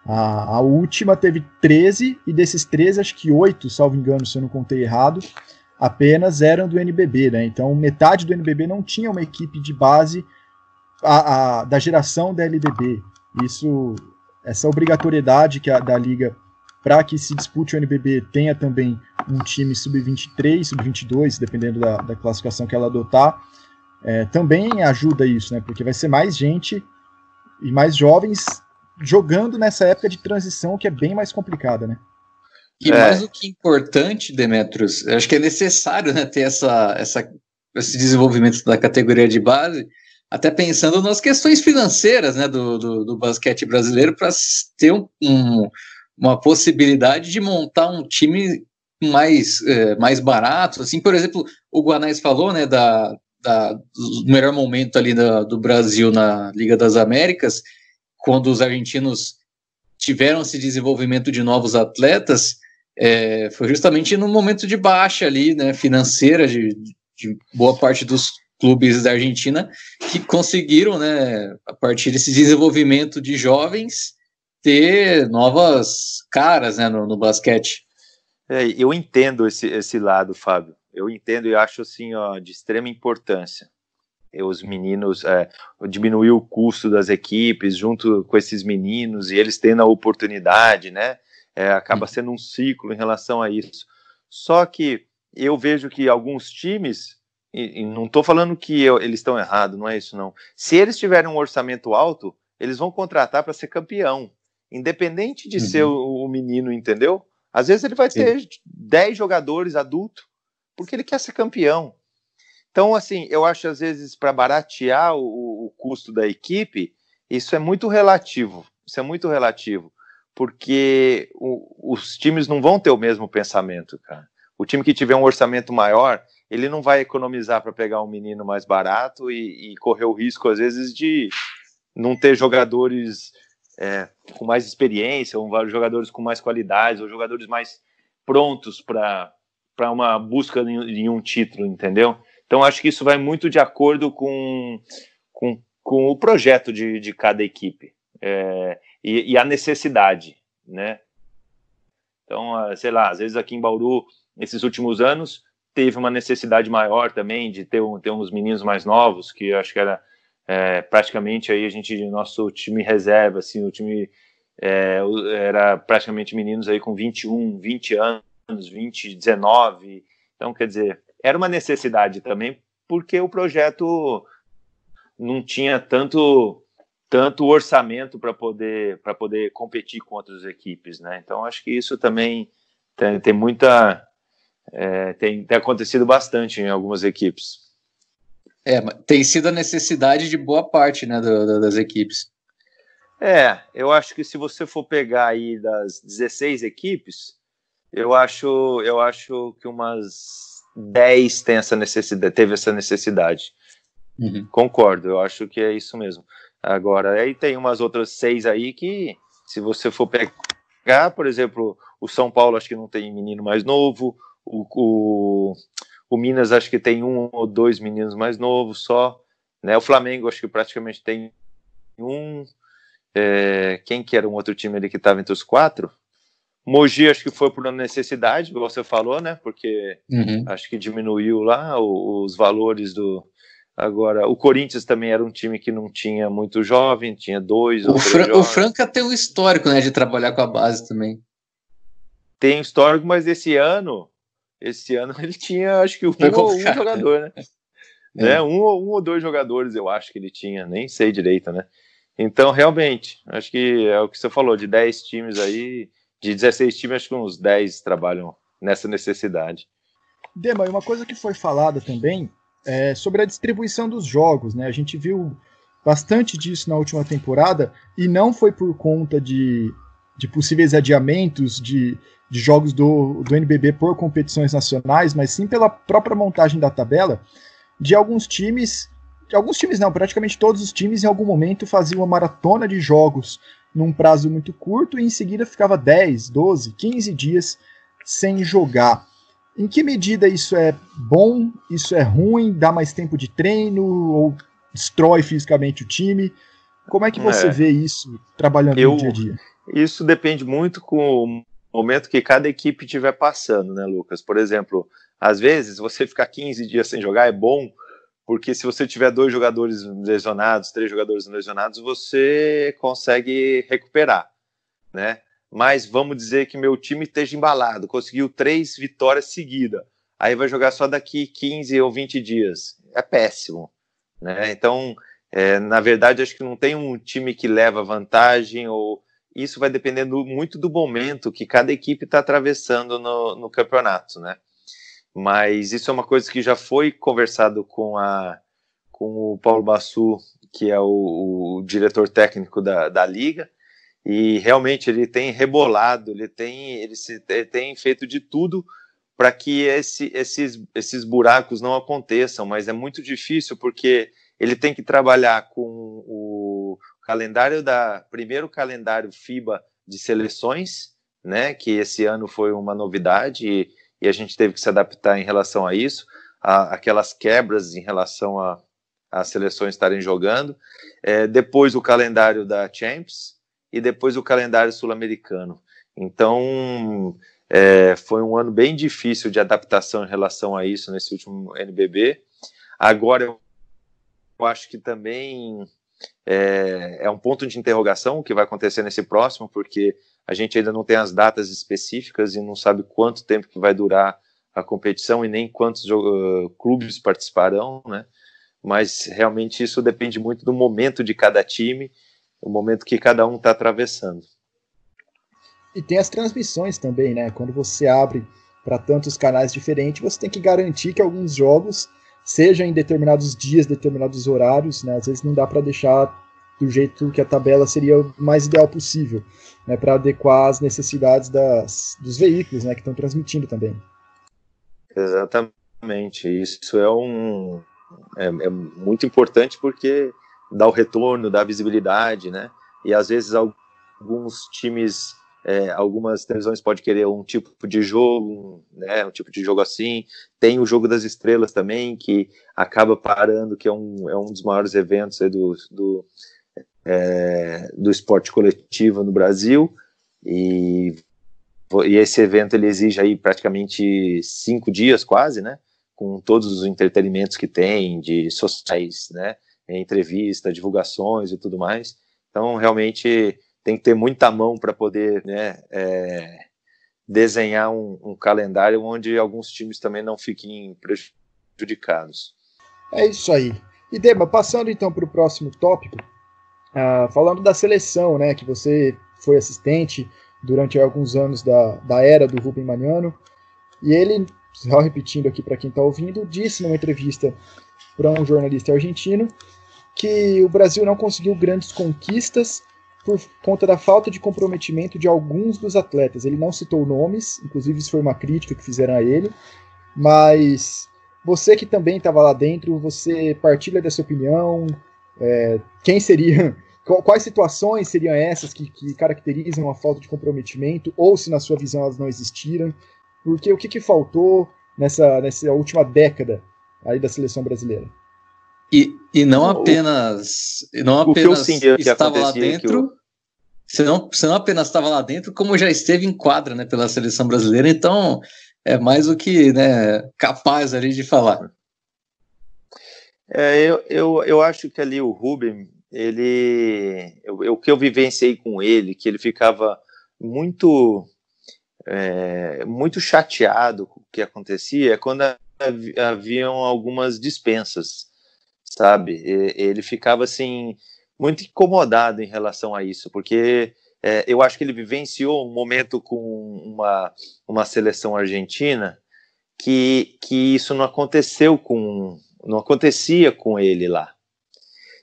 A última teve 13, e desses 13, acho que 8, salvo engano, se eu não contei errado, apenas eram do NBB, né? Então metade do NBB não tinha uma equipe de base da geração da LDB. Essa obrigatoriedade da Liga para que se dispute o NBB tenha também um time sub-23, sub-22, dependendo da classificação que ela adotar, também ajuda isso, né? Porque vai ser mais gente e mais jovens jogando nessa época de transição, que é bem mais complicada, né? E mais do que importante, Demetrios, acho que é necessário, né, ter esse desenvolvimento da categoria de base, até pensando nas questões financeiras, né, do basquete brasileiro, para ter uma possibilidade de montar um time mais barato. Assim, por exemplo, o Guanais falou, né, do melhor momento ali do Brasil na Liga das Américas, quando os argentinos tiveram esse desenvolvimento de novos atletas, foi justamente no momento de baixa ali, né, financeira de boa parte dos clubes da Argentina, que conseguiram, né, a partir desse desenvolvimento de jovens, ter novas caras, né, no basquete. Eu entendo esse lado, Fábio. Eu entendo e acho assim, de extrema importância. Os meninos, diminuir o custo das equipes junto com esses meninos e eles tendo a oportunidade, né? Acaba sendo um ciclo em relação a isso. Só que eu vejo que alguns times, e não estou falando que eles estão errados, não é isso não. Se eles tiverem um orçamento alto, eles vão contratar para ser campeão, independente de ser o menino, entendeu? Às vezes ele vai ter 10 jogadores adultos, porque ele quer ser campeão. Então, assim, eu acho, às vezes, para baratear o custo da equipe, isso é muito relativo. Isso é muito relativo, porque os times não vão ter o mesmo pensamento, cara. O time que tiver um orçamento maior, ele não vai economizar para pegar um menino mais barato e correr o risco, às vezes, de não ter jogadores com mais experiência, ou jogadores com mais qualidade, ou jogadores mais prontos para uma busca em um título, entendeu? Então, acho que isso vai muito de acordo com o projeto de cada equipe e a necessidade, né? Então, sei lá, às vezes aqui em Bauru, nesses últimos anos, teve uma necessidade maior também de ter uns meninos mais novos, que eu acho que era praticamente aí nosso time reserva, assim, o time era praticamente meninos aí com 21, 20 anos, 20, 19, então, quer dizer, era uma necessidade também, porque o projeto não tinha tanto orçamento para poder competir com outras equipes, né? Então, acho que isso também tem muita... tem acontecido bastante em algumas equipes. Tem sido a necessidade de boa parte, né, das equipes. Eu acho que se você for pegar aí das 16 equipes, eu acho que umas 10 teve essa necessidade. Concordo, eu acho que é isso mesmo. Agora, aí tem umas outras 6 aí que, se você for pegar, por exemplo, o São Paulo, acho que não tem menino mais novo, o O Minas acho que tem 1 ou 2 meninos mais novos só, né? O Flamengo acho que praticamente tem um. Quem que era um outro time ali que estava entre os 4? Mogi acho que foi por necessidade, igual você falou, né? Porque acho que diminuiu lá os valores do... Agora, o Corinthians também era um time que não tinha muito jovem, tinha 2 ou 3 jovens. O Franca tem um histórico, né, de trabalhar com a base também. Tem histórico, mas esse ano ele tinha, acho que um jogador, né? Um ou 2 jogadores, eu acho que ele tinha, nem sei direito, né? Então, realmente, acho que é o que você falou, de 10 times aí, de 16 times, acho que uns 10 trabalham nessa necessidade. Dema, e uma coisa que foi falada também é sobre a distribuição dos jogos, né? A gente viu bastante disso na última temporada, e não foi por conta de possíveis adiamentos de jogos do NBB por competições nacionais, mas sim pela própria montagem da tabela, de alguns times não, praticamente todos os times em algum momento faziam uma maratona de jogos num prazo muito curto e em seguida ficava 10, 12, 15 dias sem jogar. Em que medida isso é bom, isso é ruim, dá mais tempo de treino ou destrói fisicamente o time? Como é que você vê isso trabalhando no dia a dia? Isso depende muito com o momento que cada equipe estiver passando, né, Lucas? Por exemplo, às vezes você ficar 15 dias sem jogar é bom, porque se você tiver 2 jogadores lesionados, 3 jogadores lesionados, você consegue recuperar, né? Mas vamos dizer que meu time esteja embalado, conseguiu 3 vitórias seguidas, aí vai jogar só daqui 15 ou 20 dias. É péssimo, né? Então, na verdade, acho que não tem um time que leva vantagem, ou isso vai dependendo muito do momento que cada equipe está atravessando no campeonato, né? Mas isso é uma coisa que já foi conversado com o Paulo Bassu, que é o diretor técnico da Liga, e realmente ele tem rebolado, ele tem feito de tudo para que esses buracos não aconteçam, mas é muito difícil porque ele tem que trabalhar com o primeiro calendário FIBA de seleções, né, que esse ano foi uma novidade e a gente teve que se adaptar em relação a isso, aquelas quebras em relação às seleções estarem jogando, depois o calendário da Champions e depois o calendário sul-americano. Então, foi um ano bem difícil de adaptação em relação a isso nesse último NBB. Agora, eu acho que também é um ponto de interrogação o que vai acontecer nesse próximo, porque a gente ainda não tem as datas específicas e não sabe quanto tempo que vai durar a competição e nem quantos clubes participarão, né? Mas realmente isso depende muito do momento de cada time, o momento que cada um está atravessando. E tem as transmissões também, né? Quando você abre para tantos canais diferentes, você tem que garantir que alguns jogos sejam em determinados dias, determinados horários, né? Às vezes não dá para deixar do jeito que a tabela seria o mais ideal possível, né, para adequar às necessidades dos veículos, né, que estão transmitindo também. Exatamente, isso é muito importante porque dá o retorno, dá a visibilidade, né, e às vezes alguns times, algumas televisões podem querer um tipo de jogo, né, um tipo de jogo assim, tem o Jogo das Estrelas também, que acaba parando, que é um dos maiores eventos aí do esporte coletivo no Brasil, e esse evento ele exige aí praticamente 5 dias quase, né, com todos os entretenimentos que tem, de sociais, né, entrevista, divulgações e tudo mais. Então realmente tem que ter muita mão para poder, né, desenhar um calendário onde alguns times também não fiquem prejudicados. É isso aí. E Dema, passando então para o próximo tópico, falando da seleção, né, que você foi assistente durante alguns anos da era do Rubem Magnano, e ele, só repetindo aqui para quem está ouvindo, disse numa entrevista para um jornalista argentino que o Brasil não conseguiu grandes conquistas por conta da falta de comprometimento de alguns dos atletas. Ele não citou nomes, inclusive isso foi uma crítica que fizeram a ele, mas você que também estava lá dentro, você partilha dessa opinião? Quem seria... Quais situações seriam essas que caracterizam a falta de comprometimento, ou se na sua visão elas não existiram? Porque o que faltou? nessa última década aí da seleção brasileira. E não apenas estava lá dentro, você não apenas estava lá dentro, como já esteve em quadra, né, pela seleção brasileira, então é mais do que, né, capaz ali de falar. Eu acho que ali o Rubem, o que eu vivenciei com ele, que ele ficava muito chateado com o que acontecia, é quando haviam algumas dispensas, sabe? Ele ficava assim muito incomodado em relação a isso, porque eu acho que ele vivenciou um momento com uma seleção argentina que isso não acontecia com ele lá.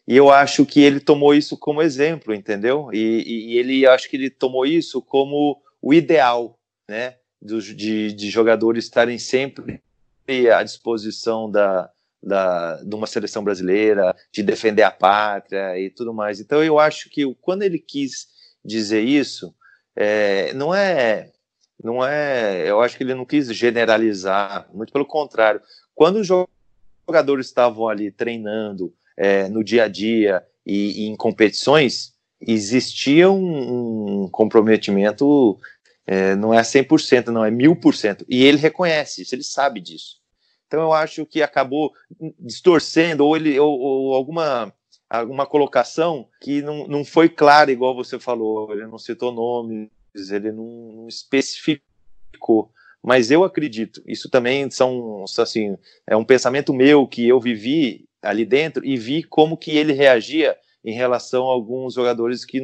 E eu acho que ele tomou isso como exemplo, entendeu? E ele, acho que ele tomou isso como o ideal, né? De jogadores estarem sempre à disposição de uma seleção brasileira, de defender a pátria e tudo mais. Então eu acho que quando ele quis dizer isso, não é, eu acho que ele não quis generalizar, muito pelo contrário. Quando os jogadores estavam ali treinando no dia a dia e em competições, existia um comprometimento, não é 100%, não, é 1000%. E ele reconhece isso, ele sabe disso. Então eu acho que acabou distorcendo, ou alguma colocação que não foi clara, igual você falou, ele não citou nomes, ele não especificou. Mas eu acredito, isso também assim, é um pensamento meu que eu vivi ali dentro e vi como que ele reagia em relação a alguns jogadores que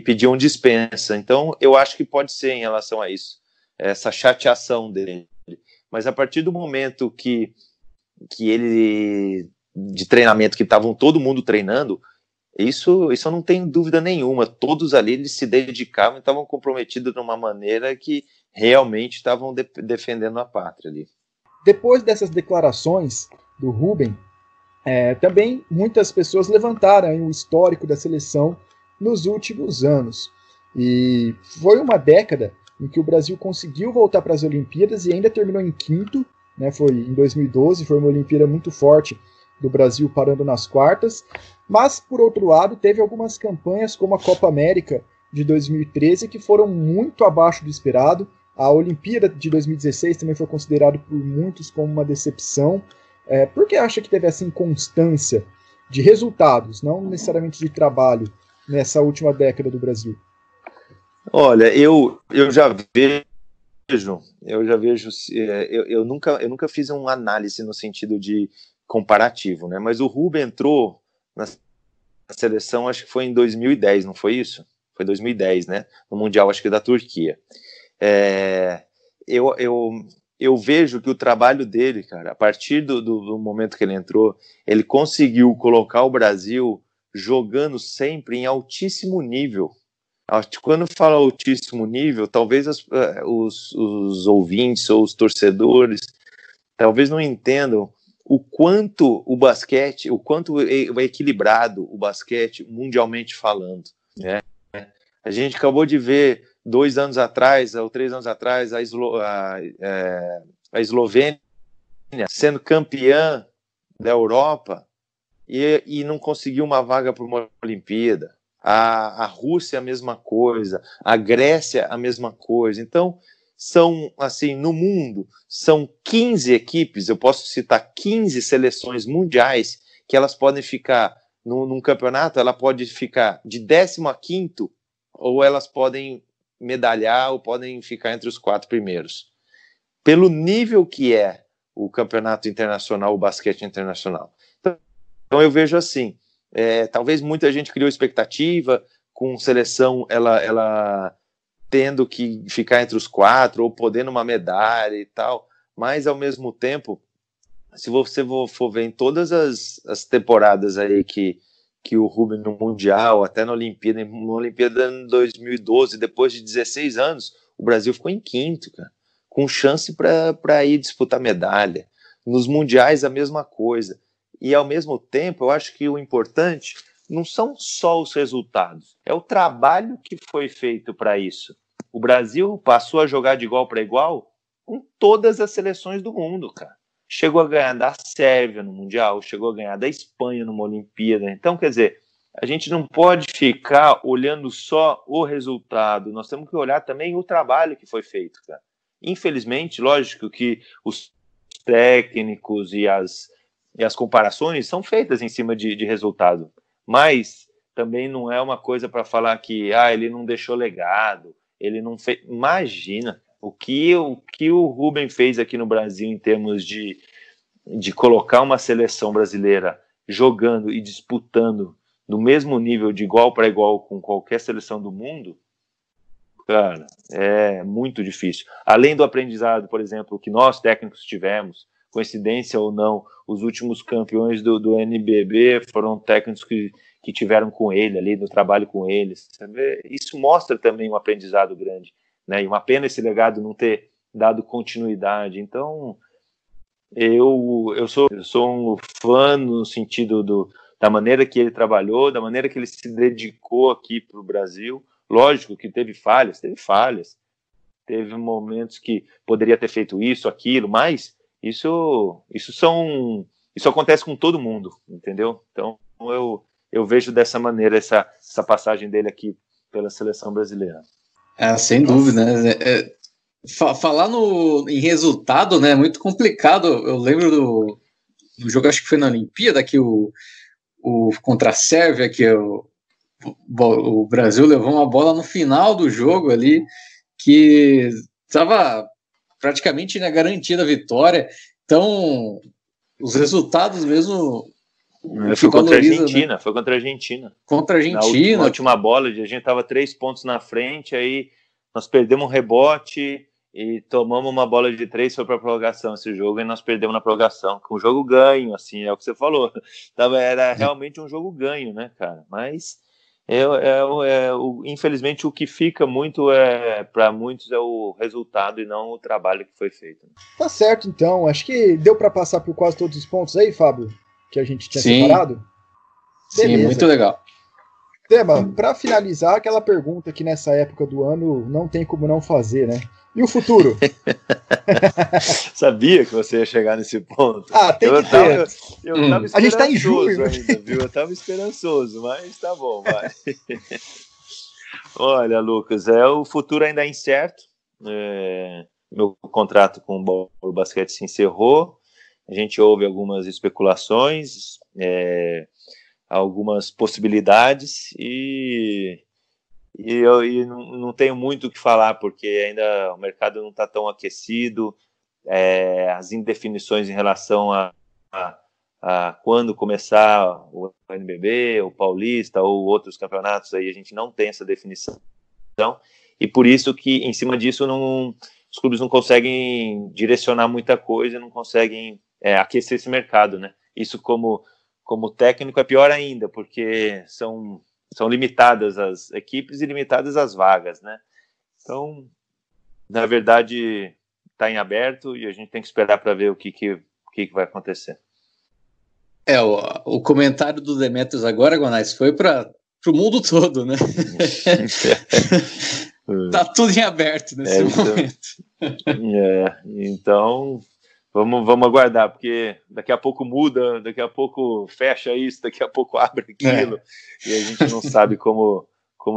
pediam dispensa. Então eu acho que pode ser em relação a isso, essa chateação dele. Mas a partir do momento que ele, de treinamento, que estavam todo mundo treinando, isso eu não tenho dúvida nenhuma. Todos ali eles se dedicavam e estavam comprometidos de uma maneira que realmente estavam defendendo a pátria ali. Depois dessas declarações do Rubem, também muitas pessoas levantaram o histórico da seleção nos últimos anos. E foi uma década em que o Brasil conseguiu voltar para as Olimpíadas e ainda terminou em quinto, né? Foi em 2012, foi uma Olimpíada muito forte do Brasil parando nas quartas, mas por outro lado teve algumas campanhas como a Copa América de 2013 que foram muito abaixo do esperado. A Olimpíada de 2016 também foi considerada por muitos como uma decepção. Por que acha que teve essa inconstância de resultados, não necessariamente de trabalho, nessa última década do Brasil? Olha, eu já vejo, eu nunca fiz uma análise no sentido de comparativo, né? Mas o Rubem entrou na seleção, acho que foi em 2010, não foi isso? Foi 2010, né? No Mundial, acho que da Turquia. Eu vejo que o trabalho dele, cara, a partir do momento que ele entrou, ele conseguiu colocar o Brasil jogando sempre em altíssimo nível. Quando fala altíssimo nível, talvez os ouvintes ou os torcedores talvez não entendam o quanto o basquete, o quanto é equilibrado o basquete mundialmente falando, né? A gente acabou de ver 2 anos atrás, ou 3 anos atrás, a Eslovênia sendo campeã da Europa e não conseguiu uma vaga para uma Olimpíada. A Rússia a mesma coisa, a Grécia a mesma coisa. Então, são, assim, no mundo, são 15 equipes, eu posso citar 15 seleções mundiais que elas podem ficar num campeonato, ela pode ficar de 15º, ou elas podem medalhar ou podem ficar entre os 4 primeiros. Pelo nível que é o campeonato internacional, o basquete internacional. Então eu vejo assim, talvez muita gente criou expectativa com seleção, ela tendo que ficar entre os 4 ou podendo uma medalha e tal, mas ao mesmo tempo, se você for ver em todas as temporadas aí que o Rubem no Mundial, até na Olimpíada em 2012, depois de 16 anos, o Brasil ficou em quinto, cara, com chance para ir disputar medalha. Nos Mundiais a mesma coisa. E ao mesmo tempo, eu acho que o importante não são só os resultados, é o trabalho que foi feito para isso. O Brasil passou a jogar de igual para igual com todas as seleções do mundo, cara. Chegou a ganhar da Sérvia no Mundial, chegou a ganhar da Espanha numa Olimpíada. Então, quer dizer, a gente não pode ficar olhando só o resultado, nós temos que olhar também o trabalho que foi feito, cara. Infelizmente, lógico que os técnicos e as comparações são feitas em cima de resultado, mas também não é uma coisa para falar que ele não deixou legado, ele não fez. Imagina o que o Rubem fez aqui no Brasil em termos de colocar uma seleção brasileira jogando e disputando no mesmo nível, de igual para igual com qualquer seleção do mundo. Cara, é muito difícil. Além do aprendizado, por exemplo, que nós técnicos tivemos, coincidência ou não, os últimos campeões do NBB foram técnicos que tiveram com ele ali, no trabalho com eles. Isso mostra também um aprendizado grande, né? E uma pena esse legado não ter dado continuidade. Então, eu sou um fã no sentido da maneira que ele trabalhou, da maneira que ele se dedicou aqui para o Brasil. Lógico que teve falhas, teve momentos que poderia ter feito isso, aquilo, mas isso acontece com todo mundo, entendeu? Então eu vejo dessa maneira essa passagem dele aqui pela seleção brasileira. Sem dúvida, né? Falar em resultado, né, é muito complicado. Eu lembro do jogo, acho que foi na Olimpíada, que o contra a Sérvia, que o Brasil levou uma bola no final do jogo ali, que estava praticamente na garantia da vitória. Então, os resultados mesmo... Foi contra a Argentina, né? Foi contra a Argentina. Contra a Argentina. Na última bola, a gente estava 3 pontos na frente, aí nós perdemos um rebote e tomamos uma bola de 3, foi para a prorrogação esse jogo, e nós perdemos na prorrogação, com um jogo ganho, assim, é o que você falou. Era realmente um jogo ganho, né, cara? Mas, infelizmente, o que fica muito, para muitos, é o resultado e não o trabalho que foi feito. Tá certo, então. Acho que deu para passar por quase todos os pontos aí, Fábio, que a gente tinha separado. Sim, muito legal. Dema, para finalizar, aquela pergunta que nessa época do ano não tem como não fazer, né? E o futuro? Sabia que você ia chegar nesse ponto. Tem que ter. Eu tava a gente tá em julho ainda, viu? Eu tava esperançoso, mas tá bom, vai. Olha, Lucas, o futuro ainda é incerto. Meu contrato com o Bauru Basquete se encerrou. A gente ouve algumas especulações, algumas possibilidades, e eu não tenho muito o que falar, porque ainda o mercado não está tão aquecido, as indefinições em relação a quando começar o NBB, o Paulista ou outros campeonatos, aí a gente não tem essa definição, e por isso que, em cima disso, os clubes não conseguem direcionar muita coisa, não conseguem aquecer esse mercado, né? Isso como técnico é pior ainda, porque são limitadas as equipes e limitadas as vagas, né? Então, na verdade, está em aberto e a gente tem que esperar para ver o que vai acontecer. O comentário do Demetrios agora, Gonais, foi para o mundo todo, né? Tá tudo em aberto nesse momento. Então, vamos aguardar, porque daqui a pouco muda, daqui a pouco fecha isso, daqui a pouco abre aquilo, e a gente não sabe como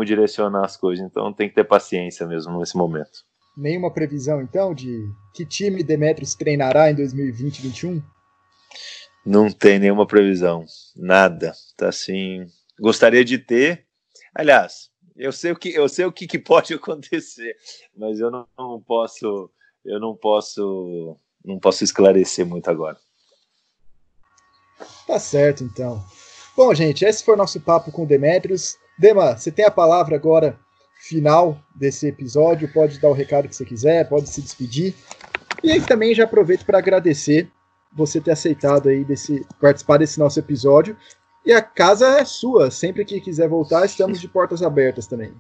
direcionar as coisas, então tem que ter paciência mesmo nesse momento. Nenhuma previsão, então, de que time Demetrios treinará em 2020-21? Não tem nenhuma previsão, nada, tá assim, gostaria de ter, aliás, eu sei o que pode acontecer, mas eu não posso esclarecer muito agora. Tá certo, então. Bom, gente, esse foi o nosso papo com o Demetrios. Dema, você tem a palavra agora, final desse episódio. Pode dar o recado que você quiser, pode se despedir. E aí também já aproveito para agradecer você ter aceitado aí participar desse nosso episódio. E a casa é sua. Sempre que quiser voltar, estamos de portas abertas também.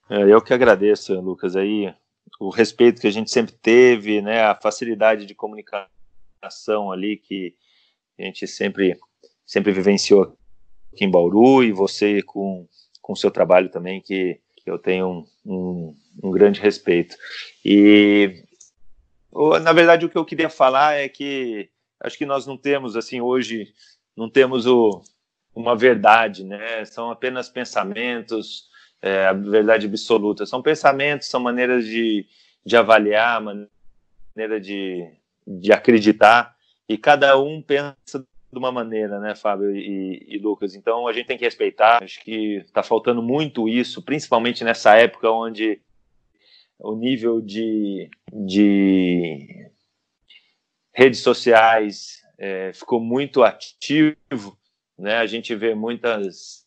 Eu que agradeço, Lucas, aí o respeito que a gente sempre teve, né, a facilidade de comunicação ali que a gente sempre vivenciou aqui em Bauru, e você com o seu trabalho também, que eu tenho um grande respeito. E Na verdade, o que eu queria falar é que acho que nós não temos, assim, hoje, não temos uma verdade, né? São apenas pensamentos, a verdade absoluta. São pensamentos, são maneiras de avaliar, maneira de acreditar, e cada um pensa de uma maneira, né, Fábio e Lucas? Então a gente tem que respeitar. Acho que está faltando muito isso, principalmente nessa época onde o nível de redes sociais ficou muito ativo, né? A gente vê muitos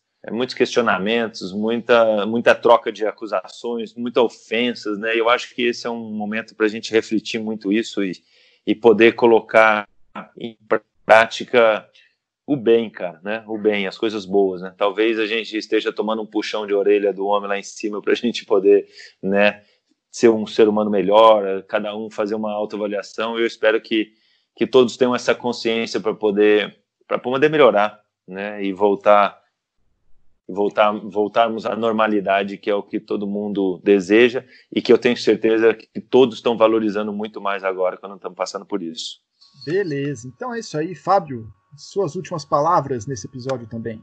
questionamentos, muita troca de acusações, muitas ofensas, né? Eu acho que esse é um momento para a gente refletir muito isso e poder colocar em prática o bem, cara, né? O bem, as coisas boas, né? Talvez a gente esteja tomando um puxão de orelha do homem lá em cima para a gente poder, né, ser um ser humano melhor, cada um fazer uma autoavaliação. Eu espero que todos tenham essa consciência para poder melhorar, né? E voltarmos à normalidade, que é o que todo mundo deseja e que eu tenho certeza que todos estão valorizando muito mais agora, quando estamos passando por isso. Beleza, então é isso aí. Fábio, suas últimas palavras nesse episódio também.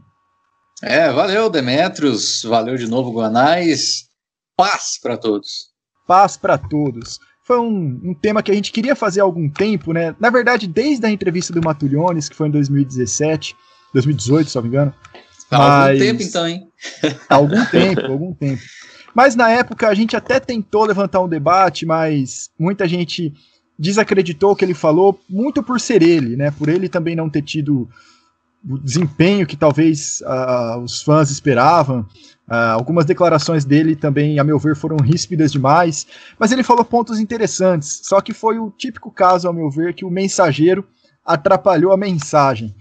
Valeu, Demetrios, valeu de novo, Guanais. Paz para todos. Paz para todos. Foi um tema que a gente queria fazer há algum tempo, né? Na verdade, desde a entrevista do Matuliones, que foi em 2018, se não me engano. Há algum tempo, então, hein? Algum tempo. Mas na época a gente até tentou levantar um debate, mas muita gente desacreditou o que ele falou, muito por ser ele, né? Por ele também não ter tido o desempenho que talvez os fãs esperavam. Algumas declarações dele também, a meu ver, foram ríspidas demais, mas ele falou pontos interessantes, só que foi o típico caso, ao meu ver, que o mensageiro atrapalhou a mensagem.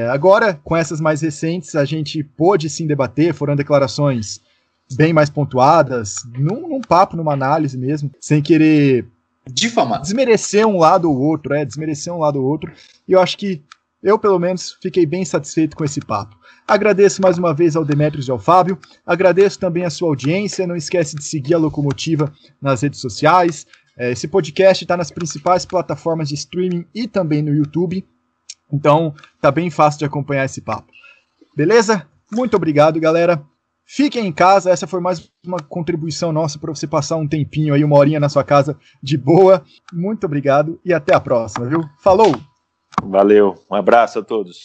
Agora, com essas mais recentes, a gente pôde sim debater, foram declarações bem mais pontuadas, num papo, numa análise mesmo, sem querer difamar, desmerecer um lado ou outro, e eu acho que eu, pelo menos, fiquei bem satisfeito com esse papo. Agradeço mais uma vez ao Demetrios e ao Fábio, agradeço também a sua audiência, não esquece de seguir a Locomotiva nas redes sociais, esse podcast está nas principais plataformas de streaming e também no YouTube, então tá bem fácil de acompanhar esse papo. Beleza? Muito obrigado, galera. Fiquem em casa, essa foi mais uma contribuição nossa para você passar um tempinho aí, uma horinha na sua casa de boa. Muito obrigado e até a próxima, viu? Falou! Valeu, um abraço a todos.